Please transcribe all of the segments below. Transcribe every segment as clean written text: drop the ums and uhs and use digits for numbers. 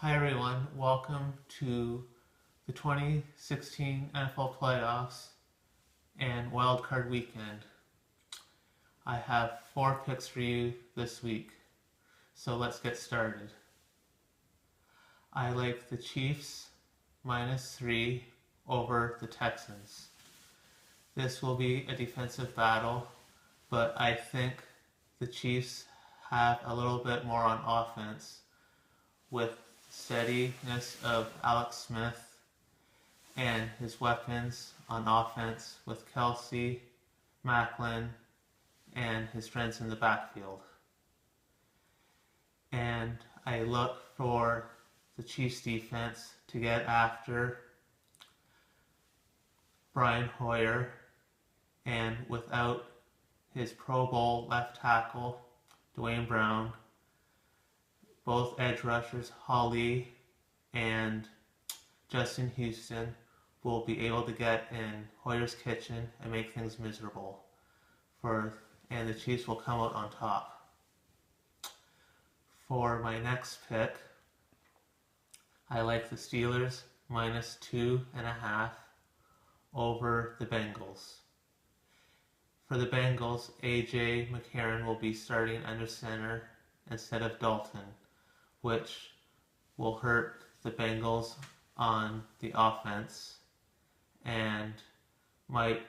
Hi everyone, welcome to the 2016 NFL Playoffs and Wild Card Weekend. I have 4 picks for you this week, so let's get started. I like the Chiefs -3 over the Texans. This will be a defensive battle, but I think the Chiefs have a little bit more on offense with steadiness of Alex Smith and his weapons on offense with Kelsey, Macklin, and his friends in the backfield. And I look for the Chiefs defense to get after Brian Hoyer, and without his Pro Bowl left tackle, Dwayne Brown, both edge rushers, Holly and Justin Houston, will be able to get in Hoyer's kitchen and make things miserable. And the Chiefs will come out on top. For my next pick, I like the Steelers -2.5 over the Bengals. For the Bengals, A.J. McCarron will be starting under center instead of Dalton, which will hurt the Bengals on the offense and might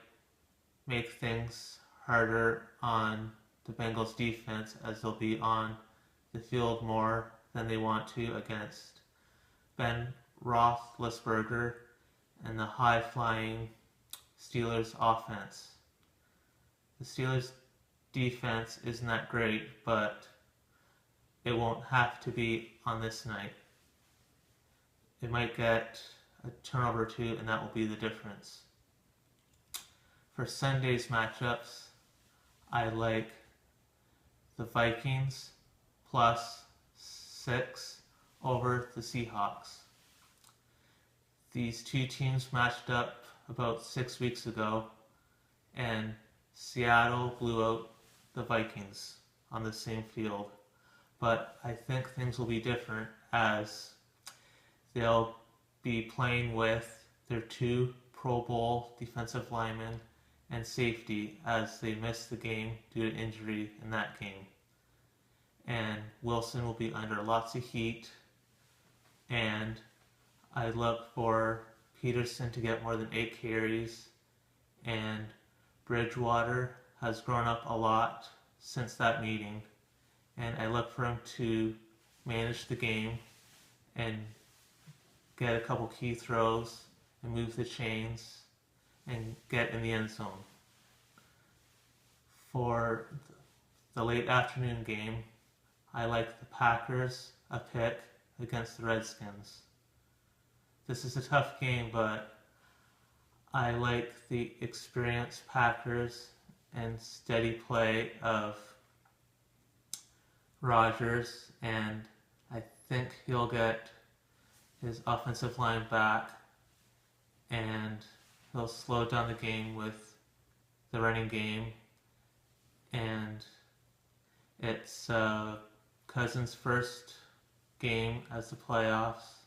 make things harder on the Bengals defense, as they'll be on the field more than they want to against Ben Roethlisberger and the high-flying Steelers offense. The Steelers defense isn't that great, but it won't have to be on this night. It might get a turnover or two, and that will be the difference. For Sunday's matchups, I like the Vikings +6 over the Seahawks. These two teams matched up about 6 weeks ago, and Seattle blew out the Vikings on the same field. But I think things will be different, as they'll be playing with their 2 Pro Bowl defensive linemen and safety, as they missed the game due to injury in that game. And Wilson will be under lots of heat, and I look for Peterson to get more than 8 carries, and Bridgewater has grown up a lot since that meeting, and I look for him to manage the game and get a couple key throws and move the chains and get in the end zone. For the late afternoon game, I like the Packers a pick against the Redskins. This is a tough game, but I like the experienced Packers and steady play of Rodgers, and I think he'll get his offensive line back, and he'll slow down the game with the running game. And it's Cousins' first game as the playoffs,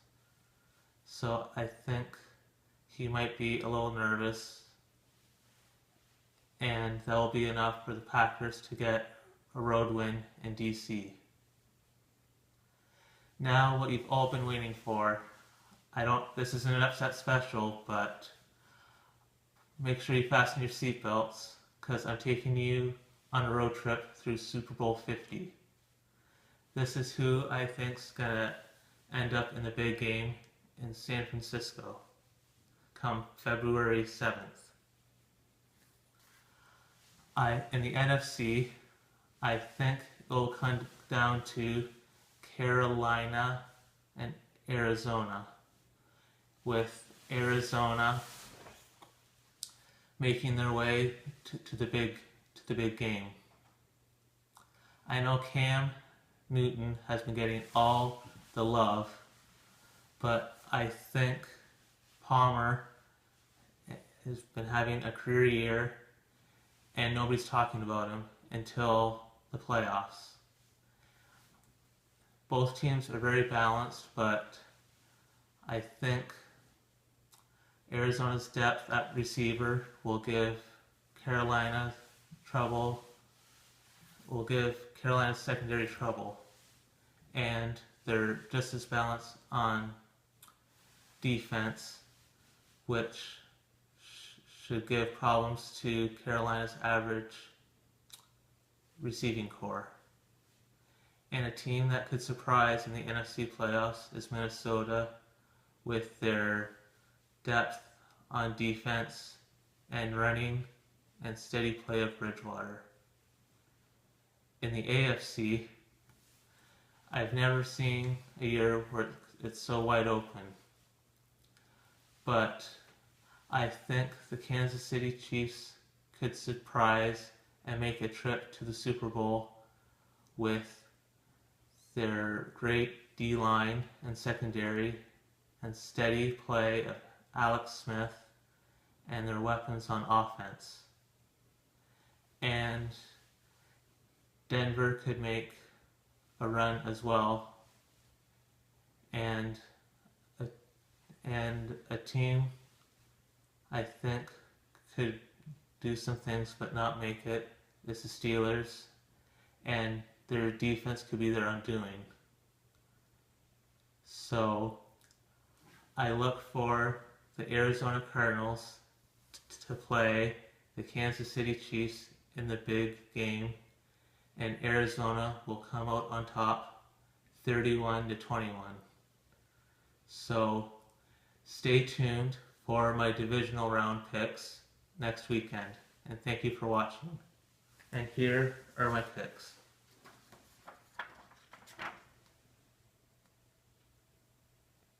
so I think he might be a little nervous, and that'll be enough for the Packers to get a road win in DC. Now, what you've all been waiting for. This isn't an upset special, but make sure you fasten your seatbelts, because I'm taking you on a road trip through Super Bowl 50. This is who I think's gonna end up in the big game in San Francisco come February 7th. In the NFC, I think it will come down to Carolina and Arizona, with Arizona making their way to the big game. I know Cam Newton has been getting all the love, but I think Palmer has been having a career year, and nobody's talking about him until the playoffs. both teams are very balanced, but I think Arizona's depth at receiver will give Carolina trouble, will give Carolina's secondary trouble. And they're just as balanced on defense, which should give problems to Carolina's average receiving core. And a team that could surprise in the NFC playoffs is Minnesota, with their depth on defense and running and steady play of Bridgewater. In the AFC, I've never seen a year where it's so wide open. But I think the Kansas City Chiefs could surprise and make a trip to the Super Bowl with their great D-line and secondary and steady play of Alex Smith and their weapons on offense. And Denver could make a run as well, and a team I think could do some things but not make it is the Steelers, and their defense could be their undoing. So I look for the Arizona Cardinals to play the Kansas City Chiefs in the big game, and Arizona will come out on top 31-21. So stay tuned for my divisional round picks next weekend, and thank you for watching. And here are my picks.